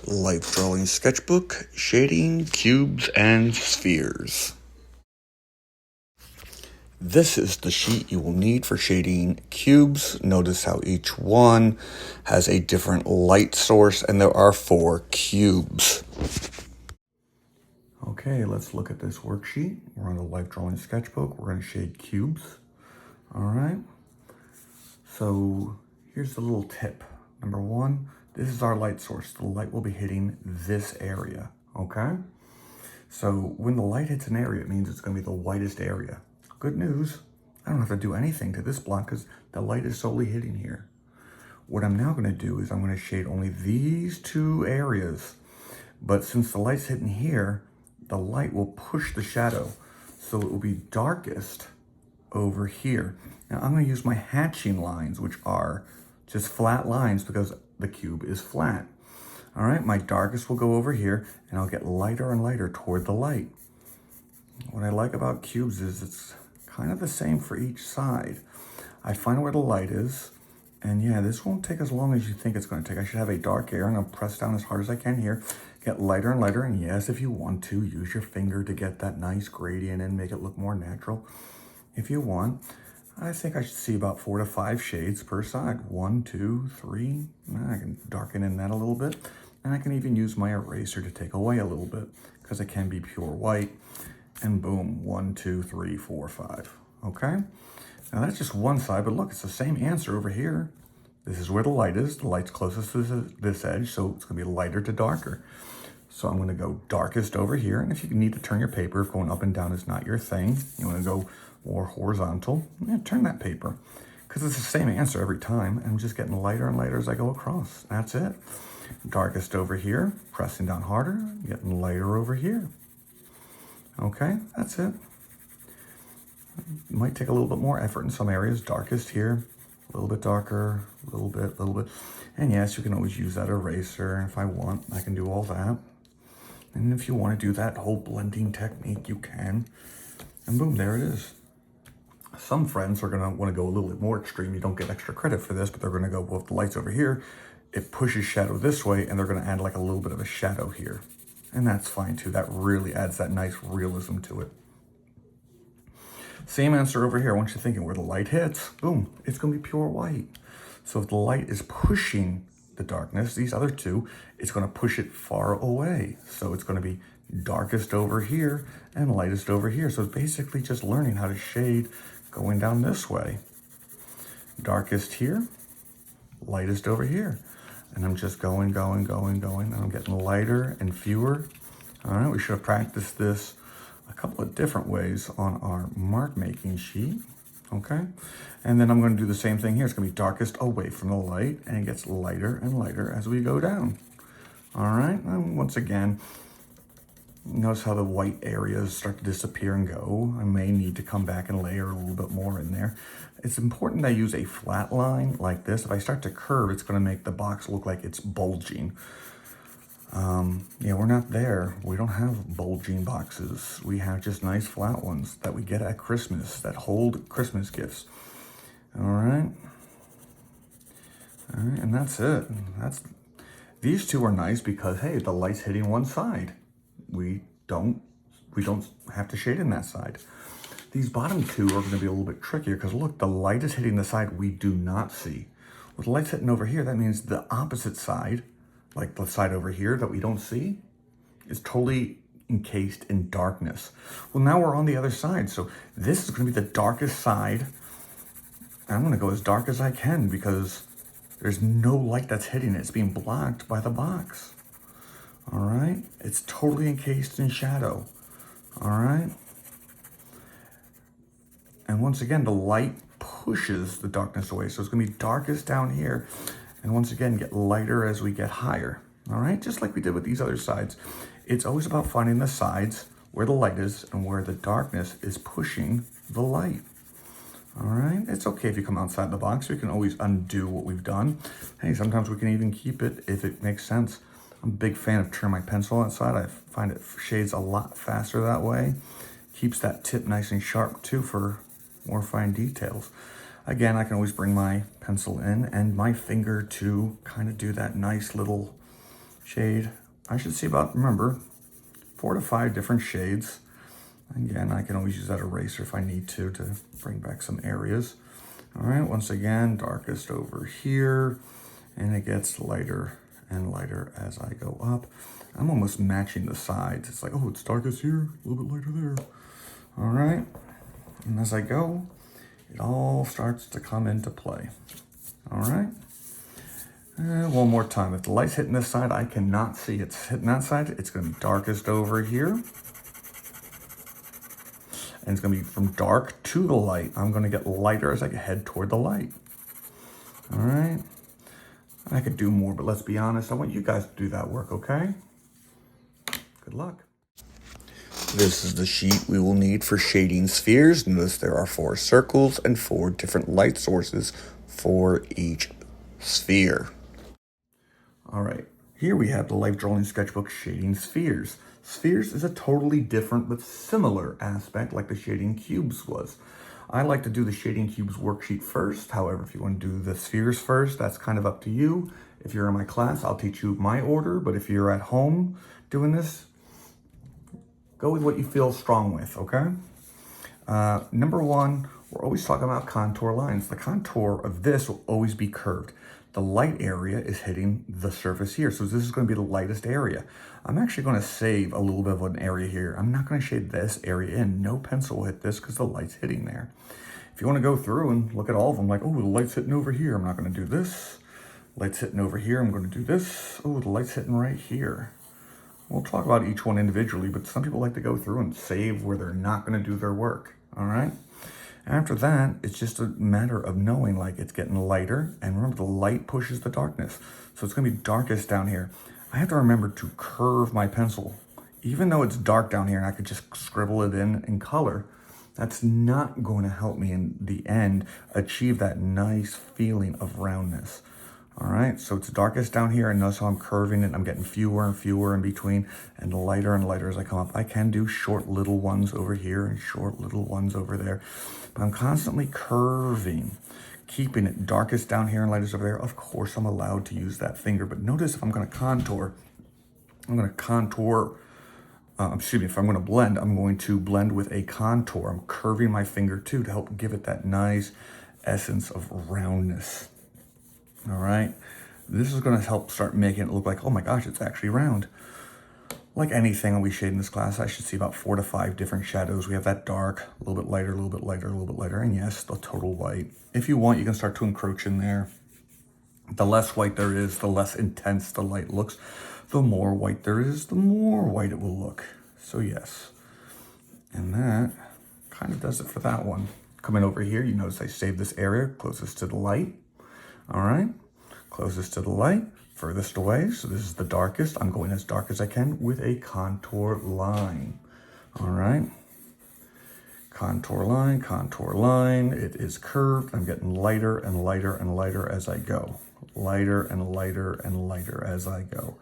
Life Drawing Sketchbook, Shading, Cubes, and Spheres. This is the sheet you will need for shading cubes. Notice how each one has a different light source, and there are 4 cubes. Okay, let's look at this worksheet. We're on the Life Drawing Sketchbook. We're going to shade cubes. All right. So here's the little tip. Number 1, this is our light source. The light will be hitting this area, okay? So when the light hits an area, it means it's gonna be the whitest area. Good news, I don't have to do anything to this block because the light is solely hitting here. What I'm now gonna do is I'm gonna shade only these 2 areas. But since the light's hitting here, the light will push the shadow. So it will be darkest over here. Now I'm going to use my hatching lines, which are just flat lines because the cube is flat. All right, my darkest will go over here and I'll get lighter and lighter toward the light. What I like about cubes is it's kind of the same for each side. I find where the light is, and yeah, this won't take as long as you think it's going to take. I should have a dark area and I'll press down as hard as I can here, get lighter and lighter, and yes, if you want to, use your finger to get that nice gradient and make it look more natural. If you want, I think I should see about 4 to 5 shades per side. 1, 2, 3. I can darken in that a little bit. And I can even use my eraser to take away a little bit because it can be pure white. And boom, 1, 2, 3, 4, 5. Okay? Now that's just one side, but look, it's the same answer over here. This is where the light is. The light's closest to this edge, so it's going to be lighter to darker. So I'm going to go darkest over here. And if you need to turn your paper, if going up and down is not your thing, you want to go more horizontal, yeah, turn that paper. Because it's the same answer every time. I'm just getting lighter and lighter as I go across. That's it. Darkest over here, pressing down harder, getting lighter over here. Okay, that's it. It might take a little bit more effort in some areas. Darkest here, a little bit darker, a little bit. And yes, you can always use that eraser. If I want, I can do all that. And if you want to do that whole blending technique, you can. And boom, there it is. Some friends are gonna want to go a little bit more extreme. You don't get extra credit for this, but they're gonna go, well, if the light's over here, it pushes shadow this way, and they're gonna add like a little bit of a shadow here. And that's fine too. That really adds that nice realism to it. Same answer over here. I want you thinking where the light hits, boom, it's gonna be pure white. So if the light is pushing the darkness, these other 2, it's gonna push it far away. So it's gonna be darkest over here and lightest over here. So it's basically just learning how to shade going down this way. Darkest here, lightest over here. And I'm just going, and I'm getting lighter and fewer. All right, we should have practiced this a couple of different ways on our mark making sheet, okay? And then I'm gonna do the same thing here. It's gonna be darkest away from the light, and it gets lighter and lighter as we go down. All right, and once again, notice how the white areas start to disappear and go. I may need to come back and layer a little bit more in there. It's important that I use a flat line like this. If I start to curve, it's gonna make the box look like it's bulging. Yeah, we're not there. We don't have bulging boxes. We have just nice flat ones that we get at Christmas that hold Christmas gifts. All right, and that's it. These 2 are nice because, hey, the light's hitting one side. We don't have to shade in that side. These bottom 2 are going to be a little bit trickier because look, the light is hitting the side we do not see. With the light's hitting over here, that means the opposite side, like the side over here that we don't see, is totally encased in darkness. Well, now we're on the other side. So this is going to be the darkest side. I'm going to go as dark as I can because there's no light that's hitting it. It's being blocked by the box. All right, it's totally encased in shadow. All right. And once again, the light pushes the darkness away. So it's gonna be darkest down here. And once again, get lighter as we get higher. All right, just like we did with these other sides. It's always about finding the sides where the light is and where the darkness is pushing the light. All right, it's okay if you come outside the box. We can always undo what we've done. Hey, sometimes we can even keep it if it makes sense. I'm a big fan of turning my pencil outside. I find it shades a lot faster that way. Keeps that tip nice and sharp too for more fine details. Again, I can always bring my pencil in and my finger to kind of do that nice little shade. I should see about, remember, 4 to 5 different shades. Again, I can always use that eraser if I need to bring back some areas. All right, once again, darkest over here, and it gets lighter and lighter as I go up. I'm almost matching the sides. It's like, oh, it's darkest here, a little bit lighter there. All right, and as I go, it all starts to come into play. All right, one more time. If the light's hitting this side, I cannot see it's hitting that side. It's gonna be darkest over here. And it's gonna be from dark to the light. I'm gonna get lighter as I head toward the light. All right, I could do more, but let's be honest, I want you guys to do that work, okay? Good luck. This is the sheet we will need for shading spheres. Notice there are 4 circles and 4 different light sources for each sphere. All right, here we have the Life Drawing Sketchbook Shading Spheres. Spheres is a totally different but similar aspect like the shading cubes was. I like to do the shading cubes worksheet first. However, if you want to do the spheres first, that's kind of up to you. If you're in my class, I'll teach you my order, but if you're at home doing this, go with what you feel strong with, okay? Number 1, we're always talking about contour lines. The contour of this will always be curved. The light area is hitting the surface here, so this is going to be the lightest area. I'm actually going to save a little bit of an area here. I'm not going to shade this area in. No pencil will hit this because the light's hitting there. If you want to go through and look at all of them, like, oh, the light's hitting over here, I'm not going to do this. Light's hitting over here, I'm going to do this. Oh, the light's hitting right here. We'll talk about each one individually, but some people like to go through and save where they're not going to do their work, all right? After that, it's just a matter of knowing, like, it's getting lighter, and remember, the light pushes the darkness. So it's going to be darkest down here. I have to remember to curve my pencil. Even though it's dark down here and I could just scribble it in color, that's not going to help me in the end achieve that nice feeling of roundness. All right, so it's darkest down here, and notice how I'm curving it. I'm getting fewer and fewer in between, and lighter as I come up. I can do short little ones over here and short little ones over there, but I'm constantly curving, keeping it darkest down here and lightest over there. Of course, I'm allowed to use that finger, but notice if I'm gonna contour, if I'm gonna blend, I'm going to blend with a contour. I'm curving my finger too to help give it that nice essence of roundness. All right, this is going to help start making it look like, oh my gosh, it's actually round. Like anything we shade in this class, I should see about 4 to 5 different shadows. We have that dark, a little bit lighter, a little bit lighter, a little bit lighter, and yes, the total white. If you want, you can start to encroach in there. The less white there is, the less intense the light looks. The more white there is, the more white it will look. So yes, and that kind of does it for that one. Coming over here, you notice I saved this area closest to the light. All right, closest to the light, furthest away. So this is the darkest. I'm going as dark as I can with a contour line. All right, contour line. It is curved. I'm getting lighter and lighter and lighter as I go. Lighter and lighter and lighter as I go.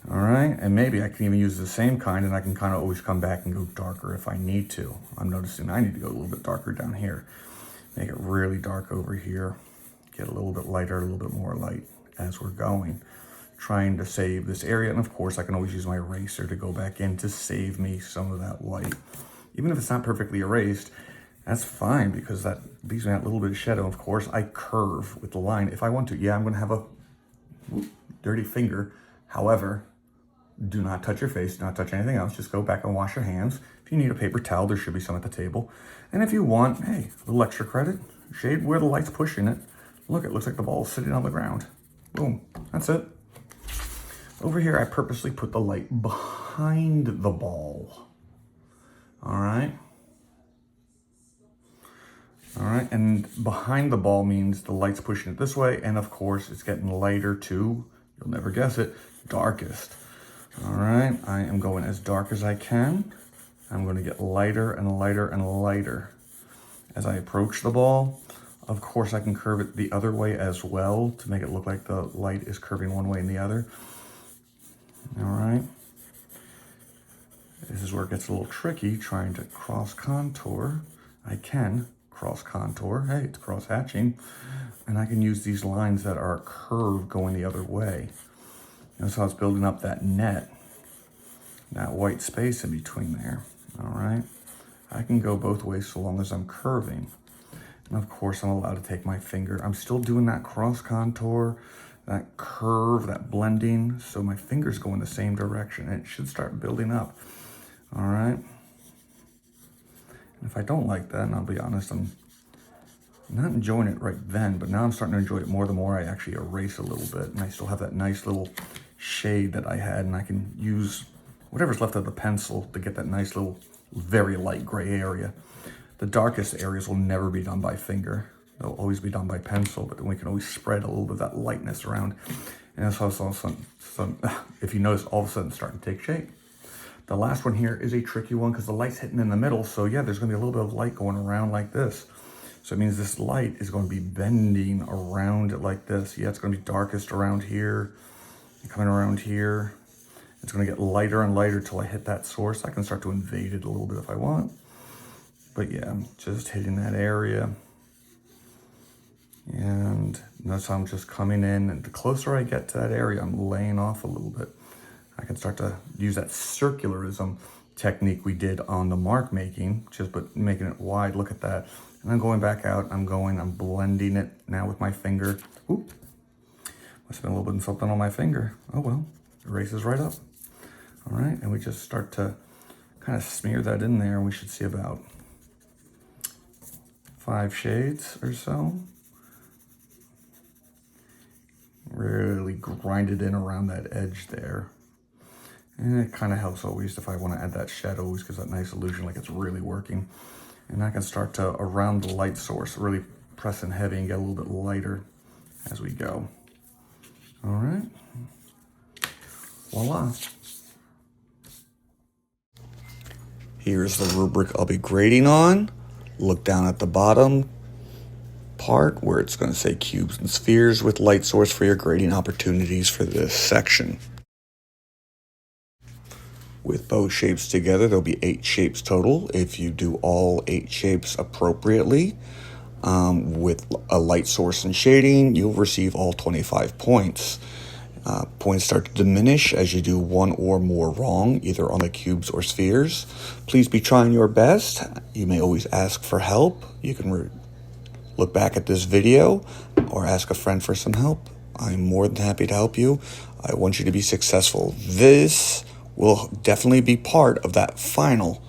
All right, and maybe I can even use the same kind, and I can kind of always come back and go darker if I need to. I'm noticing I need to go a little bit darker down here. Make it really dark over here. Get a little bit lighter, a little bit more light as we're going. Trying to save this area, and of course I can always use my eraser to go back in to save me some of that white. Even if it's not perfectly erased, that's fine because that leaves me that little bit of shadow. Of course, I curve with the line if I want to. Yeah, I'm gonna have a dirty finger. However, do not touch your face, do not touch anything else. Just go back and wash your hands. If you need a paper towel, there should be some at the table. And if you want, hey, a little extra credit, shade where the light's pushing it. Look, it looks like the ball's sitting on the ground. Boom, that's it. Over here, I purposely put the light behind the ball. All right. All right, and behind the ball means the light's pushing it this way, and of course, it's getting lighter too. You'll never guess it, darkest. All right, I am going as dark as I can. I'm going to get lighter and lighter and lighter. As I approach the ball, of course, I can curve it the other way as well to make it look like the light is curving one way and the other. All right. This is where it gets a little tricky, trying to cross contour. I can cross contour. Hey, it's cross hatching. And I can use these lines that are curved going the other way. Notice how it's building up that net, that white space in between there, all right? I can go both ways so long as I'm curving. And of course, I'm allowed to take my finger. I'm still doing that cross contour, that curve, that blending, so my fingers go in the same direction, and it should start building up, all right? And if I don't like that, and I'll be honest, I'm not enjoying it right then, but now I'm starting to enjoy it more the more I actually erase a little bit, and I still have that nice little shade that I had, and I can use whatever's left of the pencil to get that nice little very light gray area. The darkest areas will never be done by finger. They'll always be done by pencil, but then we can always spread a little bit of that lightness around. And that's how all of a sudden, if you notice, all of a sudden it's starting to take shape. The last one here is a tricky one because the light's hitting in the middle. So yeah, there's gonna be a little bit of light going around like this. So it means this light is going to be bending around it like this. Yeah, it's going to be darkest around here, coming around here. It's going to get lighter and lighter till I hit that source. I can start to invade it a little bit if I want. But yeah, I'm just hitting that area. And notice how I'm just coming in. And the closer I get to that area, I'm laying off a little bit. I can start to use that circularism technique we did on the mark making, just but making it wide. Look at that. And I'm going back out, I'm blending it now with my finger. Oop, must have been a little bit of something on my finger. Oh well, erases right up. All right, and we just start to kind of smear that in there, and we should see about 5 shades or so. Really grind it in around that edge there. And it kind of helps always if I want to add that shadow, always gives that nice illusion like it's really working. And I can start to, around the light source, really press in heavy and get a little bit lighter as we go. All right, voila. Here's the rubric I'll be grading on. Look down at the bottom part where it's going to say cubes and spheres with light source for your grading opportunities for this section. With both shapes together, there'll be 8 shapes total. If you do all 8 shapes appropriately, with a light source and shading, you'll receive all 25 points. Points start to diminish as you do one or more wrong, either on the cubes or spheres. Please be trying your best. You may always ask for help. You can look back at this video or ask a friend for some help. I'm more than happy to help you. I want you to be successful. This will definitely be part of that final